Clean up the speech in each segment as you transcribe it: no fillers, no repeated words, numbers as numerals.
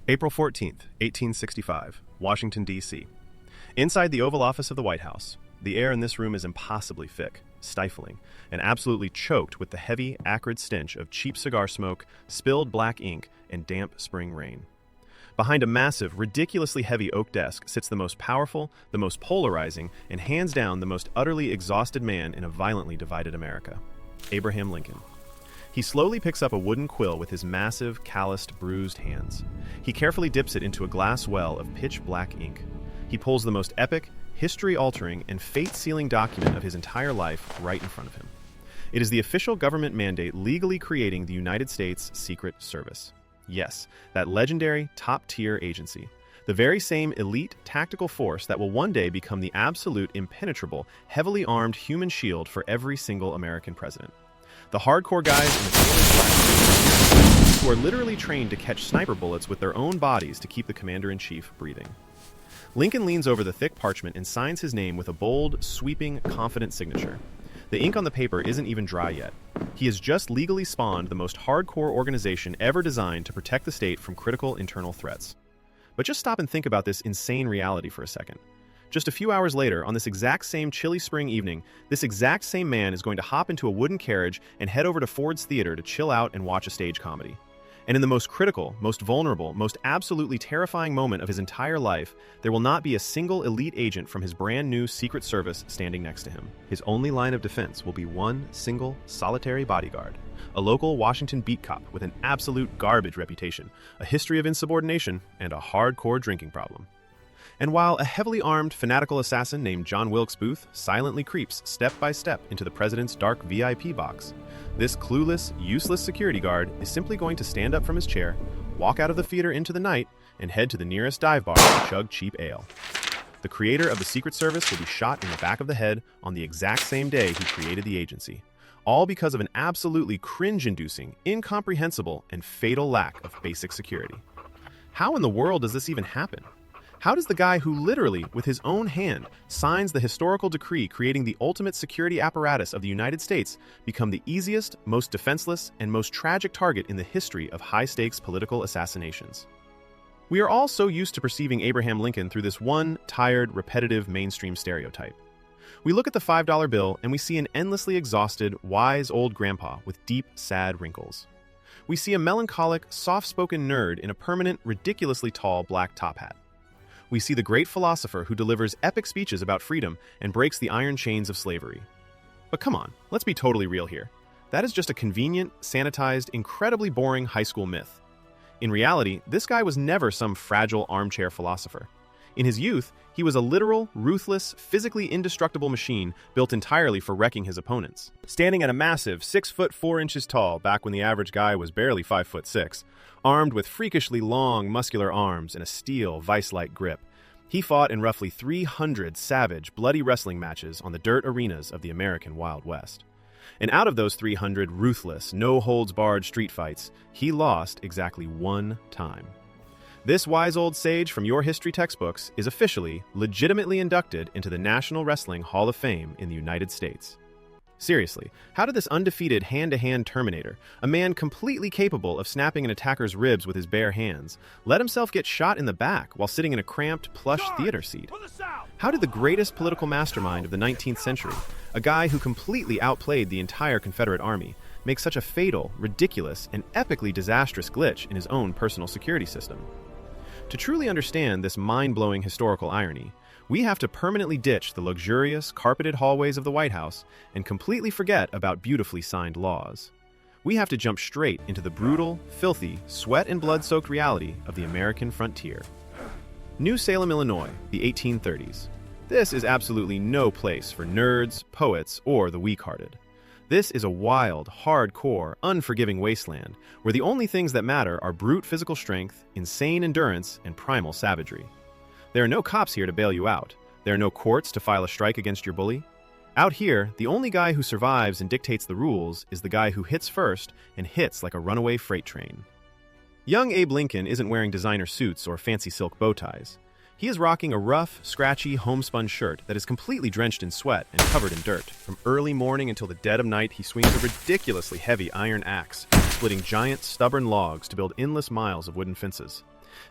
April 14th, 1865, Washington, D.C. Inside the Oval Office of the White House, the air in this room is impossibly thick, stifling, and absolutely choked with the heavy, acrid stench of cheap cigar smoke, spilled black ink, and damp spring rain. Behind a massive, ridiculously heavy oak desk sits the most powerful, the most polarizing, and hands down the most utterly exhausted man in a violently divided America: Abraham Lincoln. He slowly picks up a wooden quill with his massive, calloused, bruised hands. He carefully dips it into a glass well of pitch-black ink. He pulls the most epic, history-altering, and fate-sealing document of his entire life right in front of him. It is the official government mandate legally creating the United States Secret Service. Yes, that legendary, top-tier agency. The very same elite tactical force that will one day become the absolute, impenetrable, heavily armed human shield for every single American president. The hardcore guys in the sailor black who are literally trained to catch sniper bullets with their own bodies to keep the commander-in-chief breathing. Lincoln leans over the thick parchment and signs his name with a bold, sweeping, confident signature. The ink on the paper isn't even dry yet. He has just legally spawned the most hardcore organization ever designed to protect the state from critical internal threats. But just stop and think about this insane reality for a second. Just a few hours later, on this exact same chilly spring evening, this exact same man is going to hop into a wooden carriage and head over to Ford's Theater to chill out and watch a stage comedy. And in the most critical, most vulnerable, most absolutely terrifying moment of his entire life, there will not be a single elite agent from his brand new Secret Service standing next to him. His only line of defense will be one single, solitary bodyguard, a local Washington beat cop with an absolute garbage reputation, a history of insubordination, and a hardcore drinking problem. And while a heavily armed, fanatical assassin named John Wilkes Booth silently creeps step by step into the president's dark VIP box, this clueless, useless security guard is simply going to stand up from his chair, walk out of the theater into the night, and head to the nearest dive bar to chug cheap ale. The creator of the Secret Service will be shot in the back of the head on the exact same day he created the agency, all because of an absolutely cringe-inducing, incomprehensible, and fatal lack of basic security. How in the world does this even happen? How does the guy who literally, with his own hand, signs the historical decree creating the ultimate security apparatus of the United States become the easiest, most defenseless, and most tragic target in the history of high-stakes political assassinations? We are all so used to perceiving Abraham Lincoln through this one, tired, repetitive mainstream stereotype. We look at the $5 bill and we see an endlessly exhausted, wise old grandpa with deep, sad wrinkles. We see a melancholic, soft-spoken nerd in a permanent, ridiculously tall black top hat. We see the great philosopher who delivers epic speeches about freedom and breaks the iron chains of slavery. But come on, let's be totally real here. That is just a convenient, sanitized, incredibly boring high school myth. In reality, this guy was never some fragile armchair philosopher. In his youth, he was a literal, ruthless, physically indestructible machine built entirely for wrecking his opponents. Standing at a massive 6 foot 4 inches tall back when the average guy was barely 5 foot 6, armed with freakishly long, muscular arms and a steel, vice-like grip, he fought in roughly 300 savage, bloody wrestling matches on the dirt arenas of the American Wild West. And out of those 300 ruthless, no-holds-barred street fights, he lost exactly one time. This wise old sage from your history textbooks is officially, legitimately inducted into the National Wrestling Hall of Fame in the United States. Seriously, how did this undefeated hand-to-hand Terminator, a man completely capable of snapping an attacker's ribs with his bare hands, let himself get shot in the back while sitting in a cramped, plush theater seat? How did the greatest political mastermind of the 19th century, a guy who completely outplayed the entire Confederate Army, make such a fatal, ridiculous, and epically disastrous glitch in his own personal security system? To truly understand this mind-blowing historical irony, we have to permanently ditch the luxurious, carpeted hallways of the White House and completely forget about beautifully signed laws. We have to jump straight into the brutal, filthy, sweat and blood-soaked reality of the American frontier. New Salem, Illinois, the 1830s. This is absolutely no place for nerds, poets, or the weak-hearted. This is a wild, hardcore, unforgiving wasteland where the only things that matter are brute physical strength, insane endurance, and primal savagery. There are no cops here to bail you out. There are no courts to file a strike against your bully. Out here, the only guy who survives and dictates the rules is the guy who hits first and hits like a runaway freight train. Young Abe Lincoln isn't wearing designer suits or fancy silk bow ties. He is rocking a rough, scratchy, homespun shirt that is completely drenched in sweat and covered in dirt. From early morning until the dead of night, he swings a ridiculously heavy iron axe, splitting giant, stubborn logs to build endless miles of wooden fences.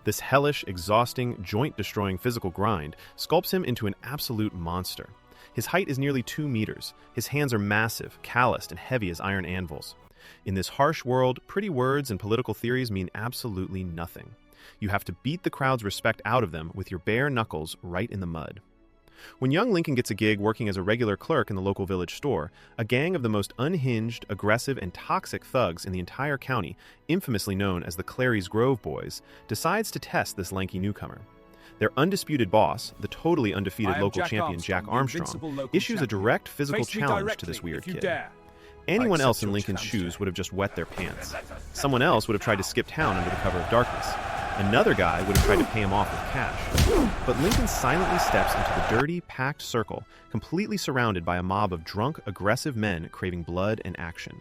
This hellish, exhausting, joint-destroying physical grind sculpts him into an absolute monster. His height is nearly 2 meters. His hands are massive, calloused, and heavy as iron anvils. In this harsh world, pretty words and political theories mean absolutely nothing. You have to beat the crowd's respect out of them with your bare knuckles right in the mud. When young Lincoln gets a gig working as a regular clerk in the local village store, a gang of the most unhinged, aggressive, and toxic thugs in the entire county, infamously known as the Clary's Grove Boys, decides to test this lanky newcomer. Their undisputed boss, the totally undefeated local champion Jack Armstrong, issues a direct physical challenge to this weird kid. Anyone else in Lincoln's shoes would have just wet their pants. Someone else would have tried to skip town under the cover of darkness. Another guy would have tried to pay him off with cash. But Lincoln silently steps into the dirty, packed circle, completely surrounded by a mob of drunk, aggressive men craving blood and action.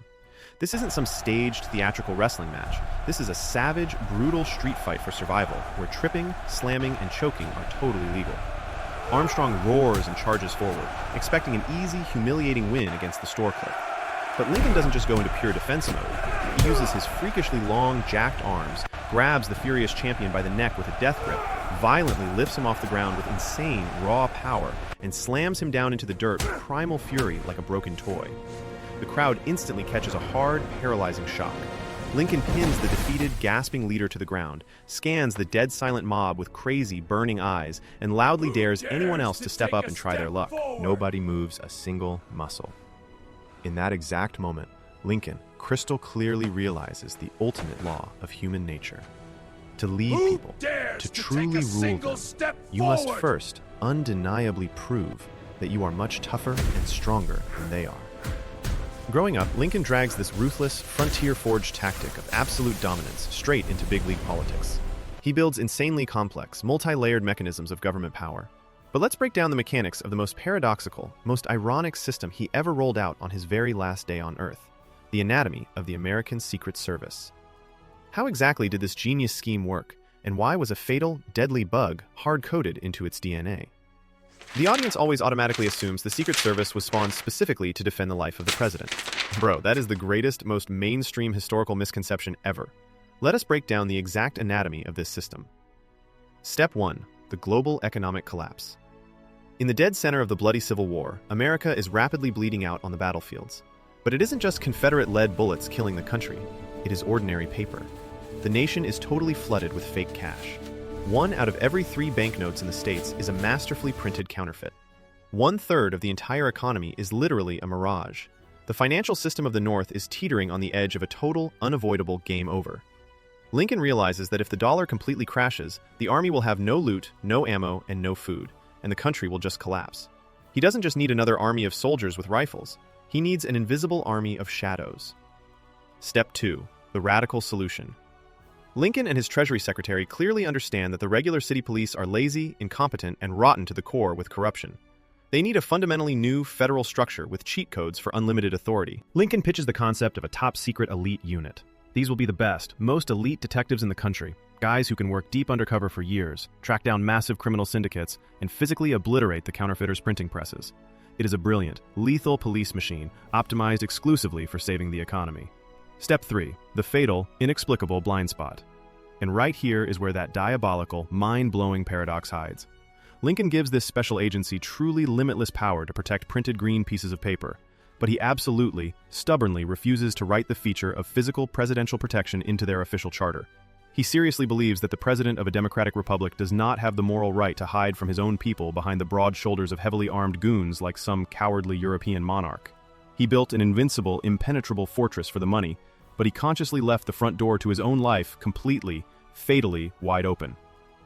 This isn't some staged, theatrical wrestling match. This is a savage, brutal street fight for survival, where tripping, slamming, and choking are totally legal. Armstrong roars and charges forward, expecting an easy, humiliating win against the store clerk. But Lincoln doesn't just go into pure defense mode. He uses his freakishly long, jacked arms, grabs the furious champion by the neck with a death grip, violently lifts him off the ground with insane, raw power, and slams him down into the dirt with primal fury like a broken toy. The crowd instantly catches a hard, paralyzing shock. Lincoln pins the defeated, gasping leader to the ground, scans the dead silent mob with crazy, burning eyes, and loudly dares anyone else to step up and try their luck. Nobody moves a single muscle. In that exact moment, Lincoln crystal clearly realizes the ultimate law of human nature. To lead people, to truly rule them, you must first undeniably prove that you are much tougher and stronger than they are. Growing up, Lincoln drags this ruthless, frontier-forged tactic of absolute dominance straight into big league politics. He builds insanely complex, multi-layered mechanisms of government power. But let's break down the mechanics of the most paradoxical, most ironic system he ever rolled out on his very last day on Earth: the anatomy of the American Secret Service. How exactly did this genius scheme work, and why was a fatal, deadly bug hard-coded into its DNA? The audience always automatically assumes the Secret Service was spawned specifically to defend the life of the president. Bro, that is the greatest, most mainstream historical misconception ever. Let us break down the exact anatomy of this system. Step 1. The global economic collapse. In the dead center of the bloody Civil War, America is rapidly bleeding out on the battlefields. But it isn't just Confederate-led bullets killing the country. It is ordinary paper. The nation is totally flooded with fake cash. 1 out of every 3 banknotes in the States is a masterfully printed counterfeit. 1/3 of the entire economy is literally a mirage. The financial system of the North is teetering on the edge of a total, unavoidable game over. Lincoln realizes that if the dollar completely crashes, the army will have no loot, no ammo, and no food, and the country will just collapse. He doesn't just need another army of soldiers with rifles. He needs an invisible army of shadows. Step 2. The radical solution. Lincoln and his Treasury Secretary clearly understand that the regular city police are lazy, incompetent, and rotten to the core with corruption. They need a fundamentally new federal structure with cheat codes for unlimited authority. Lincoln pitches the concept of a top-secret elite unit. These will be the best, most elite detectives in the country, guys who can work deep undercover for years, track down massive criminal syndicates, and physically obliterate the counterfeiters' printing presses. It is a brilliant, lethal police machine, optimized exclusively for saving the economy. Step 3. The fatal, inexplicable blind spot. And right here is where that diabolical, mind-blowing paradox hides. Lincoln gives this special agency truly limitless power to protect printed green pieces of paper, but he absolutely, stubbornly refuses to write the feature of physical presidential protection into their official charter. He seriously believes that the president of a democratic republic does not have the moral right to hide from his own people behind the broad shoulders of heavily armed goons like some cowardly European monarch. He built an invincible, impenetrable fortress for the money, but he consciously left the front door to his own life completely, fatally wide open.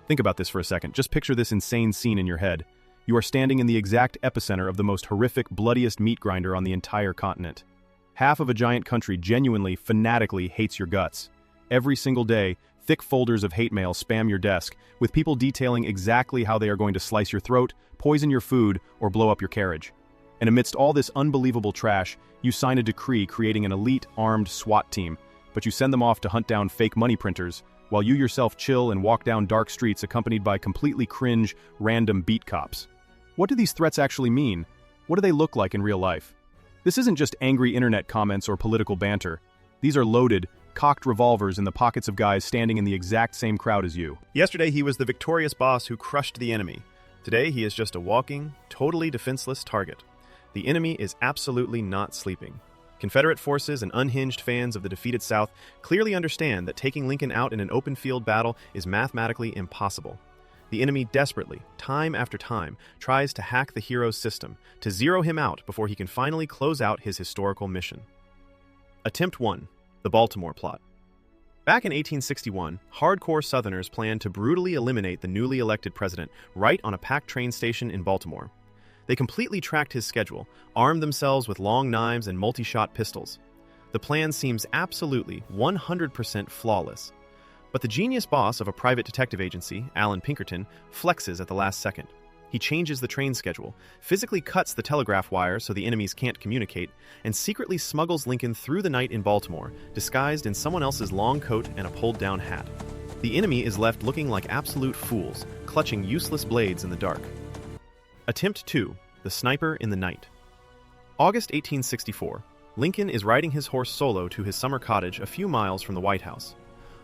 Think about this for a second. Just picture this insane scene in your head. You are standing in the exact epicenter of the most horrific, bloodiest meat grinder on the entire continent. Half of a giant country genuinely, fanatically hates your guts. Every single day, thick folders of hate mail spam your desk, with people detailing exactly how they are going to slice your throat, poison your food, or blow up your carriage. And amidst all this unbelievable trash, you sign a decree creating an elite, armed SWAT team, but you send them off to hunt down fake money printers, while you yourself chill and walk down dark streets accompanied by completely cringe, random beat cops. What do these threats actually mean? What do they look like in real life? This isn't just angry internet comments or political banter. These are loaded, cocked revolvers in the pockets of guys standing in the exact same crowd as you. Yesterday, he was the victorious boss who crushed the enemy. Today, he is just a walking, totally defenseless target. The enemy is absolutely not sleeping. Confederate forces and unhinged fans of the defeated South clearly understand that taking Lincoln out in an open field battle is mathematically impossible. The enemy desperately, time after time, tries to hack the hero's system, to zero him out before he can finally close out his historical mission. Attempt 1. The Baltimore Plot. Back in 1861, hardcore Southerners planned to brutally eliminate the newly elected president right on a packed train station in Baltimore. They completely tracked his schedule, armed themselves with long knives and multi-shot pistols. The plan seems absolutely 100% flawless. But the genius boss of a private detective agency, Alan Pinkerton, flexes at the last second. He changes the train schedule, physically cuts the telegraph wire so the enemies can't communicate, and secretly smuggles Lincoln through the night in Baltimore, disguised in someone else's long coat and a pulled-down hat. The enemy is left looking like absolute fools, clutching useless blades in the dark. Attempt 2. The Sniper in the Night. August 1864. Lincoln is riding his horse solo to his summer cottage a few miles from the White House.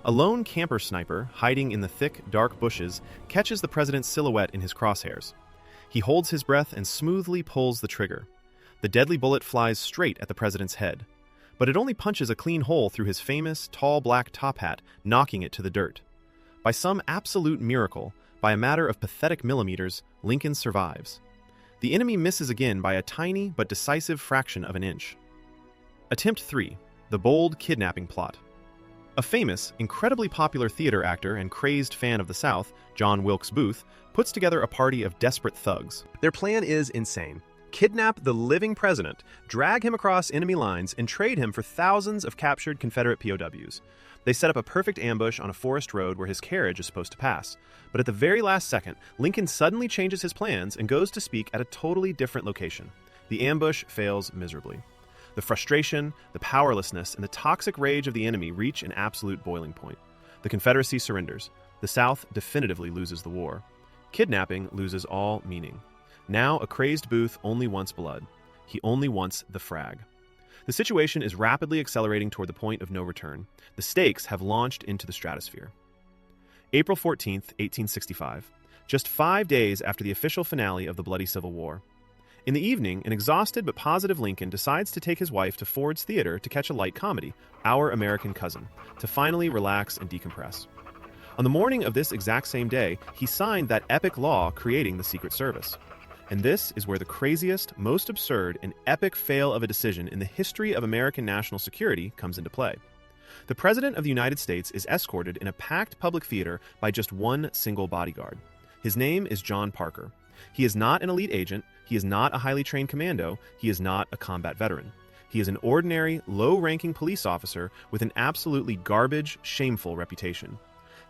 A lone camper sniper, hiding in the thick, dark bushes, catches the president's silhouette in his crosshairs. He holds his breath and smoothly pulls the trigger. The deadly bullet flies straight at the president's head, but it only punches a clean hole through his famous, tall black top hat, knocking it to the dirt. By some absolute miracle, by a matter of pathetic millimeters, Lincoln survives. The enemy misses again by a tiny but decisive fraction of an inch. Attempt 3. The Bold Kidnapping Plot. A famous, incredibly popular theater actor and crazed fan of the South, John Wilkes Booth, puts together a party of desperate thugs. Their plan is insane. Kidnap the living president, drag him across enemy lines, and trade him for thousands of captured Confederate POWs. They set up a perfect ambush on a forest road where his carriage is supposed to pass. But at the very last second, Lincoln suddenly changes his plans and goes to speak at a totally different location. The ambush fails miserably. The frustration, the powerlessness, and the toxic rage of the enemy reach an absolute boiling point. The Confederacy surrenders. The South definitively loses the war. Kidnapping loses all meaning. Now, a crazed Booth only wants blood. He only wants the frag. The situation is rapidly accelerating toward the point of no return. The stakes have launched into the stratosphere. April 14th, 1865, just 5 days after the official finale of the bloody Civil War. In the evening, an exhausted but positive Lincoln decides to take his wife to Ford's Theater to catch a light comedy, Our American Cousin, to finally relax and decompress. On the morning of this exact same day, he signed that epic law creating the Secret Service. And this is where the craziest, most absurd, and epic fail of a decision in the history of American national security comes into play. The President of the United States is escorted in a packed public theater by just one single bodyguard. His name is John Parker. He is not an elite agent, he is not a highly trained commando, he is not a combat veteran. He is an ordinary, low-ranking police officer with an absolutely garbage, shameful reputation.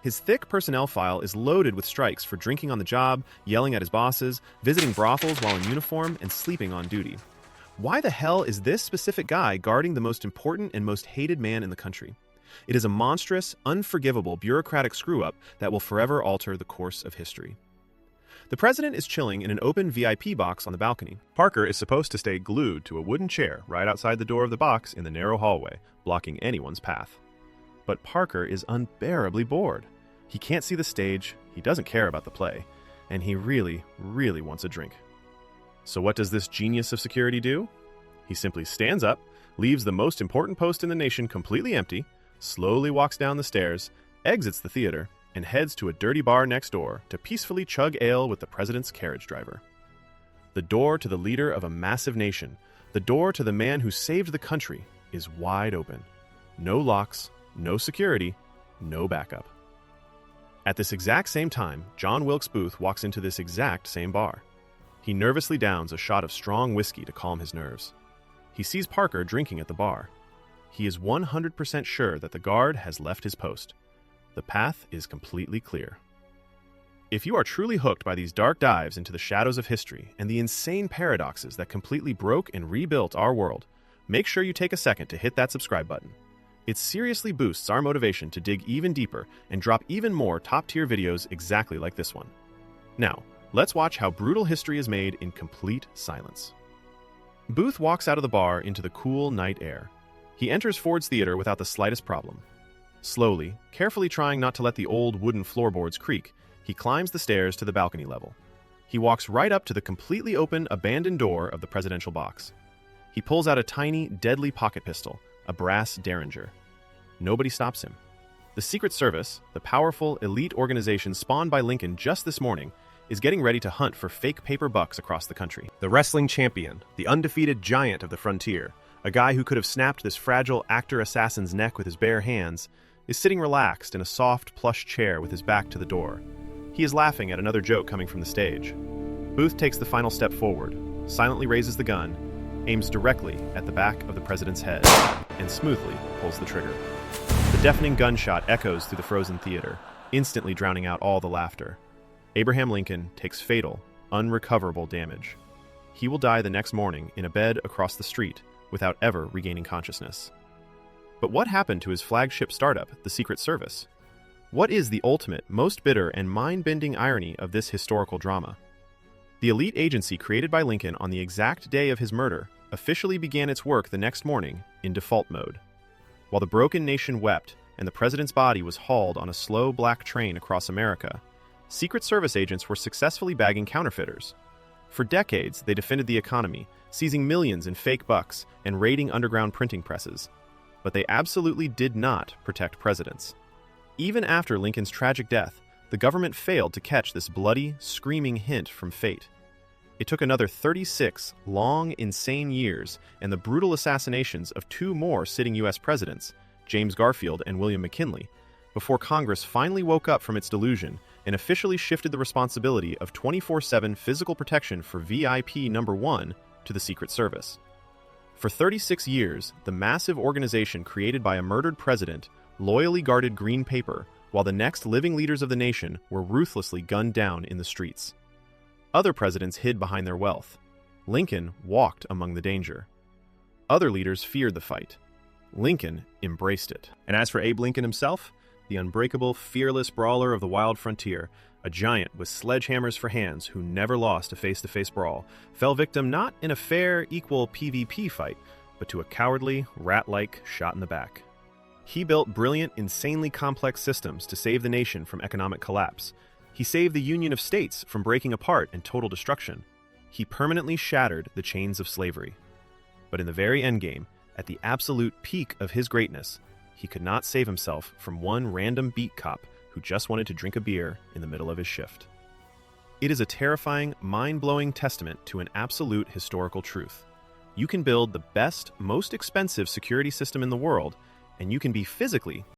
His thick personnel file is loaded with strikes for drinking on the job, yelling at his bosses, visiting brothels while in uniform, and sleeping on duty. Why the hell is this specific guy guarding the most important and most hated man in the country? It is a monstrous, unforgivable bureaucratic screw-up that will forever alter the course of history. The president is chilling in an open VIP box on the balcony. Parker is supposed to stay glued to a wooden chair right outside the door of the box in the narrow hallway, blocking anyone's path. But Parker is unbearably bored. He can't see the stage, he doesn't care about the play, and he really, really wants a drink. So what does this genius of security do? He simply stands up, leaves the most important post in the nation completely empty, slowly walks down the stairs, exits the theater, and heads to a dirty bar next door to peacefully chug ale with the president's carriage driver. The door to the leader of a massive nation, the door to the man who saved the country, is wide open. No locks, no security, no backup. At this exact same time, John Wilkes Booth walks into this exact same bar. He nervously downs a shot of strong whiskey to calm his nerves. He sees Parker drinking at the bar. He is 100% sure that the guard has left his post. The path is completely clear. If you are truly hooked by these dark dives into the shadows of history and the insane paradoxes that completely broke and rebuilt our world, make sure you take a second to hit that subscribe button. It seriously boosts our motivation to dig even deeper and drop even more top-tier videos exactly like this one. Now, let's watch how brutal history is made in complete silence. Booth walks out of the bar into the cool night air. He enters Ford's Theater without the slightest problem. Slowly, carefully trying not to let the old wooden floorboards creak, he climbs the stairs to the balcony level. He walks right up to the completely open, abandoned door of the presidential box. He pulls out a tiny, deadly pocket pistol, a brass Derringer. Nobody stops him. The Secret Service, the powerful, elite organization spawned by Lincoln just this morning, is getting ready to hunt for fake paper bucks across the country. The wrestling champion, the undefeated giant of the frontier, a guy who could have snapped this fragile actor-assassin's neck with his bare hands, is sitting relaxed in a soft, plush chair with his back to the door. He is laughing at another joke coming from the stage. Booth takes the final step forward, silently raises the gun, aims directly at the back of the president's head, and smoothly pulls the trigger. The deafening gunshot echoes through the frozen theater, instantly drowning out all the laughter. Abraham Lincoln takes fatal, unrecoverable damage. He will die the next morning in a bed across the street without ever regaining consciousness. But what happened to his flagship startup, the Secret Service? What is the ultimate, most bitter, and mind-bending irony of this historical drama? The elite agency created by Lincoln on the exact day of his murder officially began its work the next morning in default mode. While the broken nation wept and the president's body was hauled on a slow black train across America, Secret Service agents were successfully bagging counterfeiters. For decades, they defended the economy, seizing millions in fake bucks and raiding underground printing presses. But they absolutely did not protect presidents. Even after Lincoln's tragic death, the government failed to catch this bloody, screaming hint from fate. It took another 36 long, insane years and the brutal assassinations of two more sitting U.S. presidents, James Garfield and William McKinley, before Congress finally woke up from its delusion and officially shifted the responsibility of 24/7 physical protection for VIP number 1 to the Secret Service. For 36 years, the massive organization created by a murdered president loyally guarded green paper while the next living leaders of the nation were ruthlessly gunned down in the streets. Other presidents hid behind their wealth. Lincoln walked among the danger. Other leaders feared the fight. Lincoln embraced it. And as for Abe Lincoln himself, the unbreakable, fearless brawler of the wild frontier, a giant with sledgehammers for hands who never lost a face-to-face brawl, fell victim not in a fair, equal PvP fight, but to a cowardly, rat-like shot in the back. He built brilliant, insanely complex systems to save the nation from economic collapse. He saved the Union of States from breaking apart and total destruction. He permanently shattered the chains of slavery. But in the very endgame, at the absolute peak of his greatness, he could not save himself from one random beat cop who just wanted to drink a beer in the middle of his shift. It is a terrifying, mind-blowing testament to an absolute historical truth. You can build the best, most expensive security system in the world, and you can be physically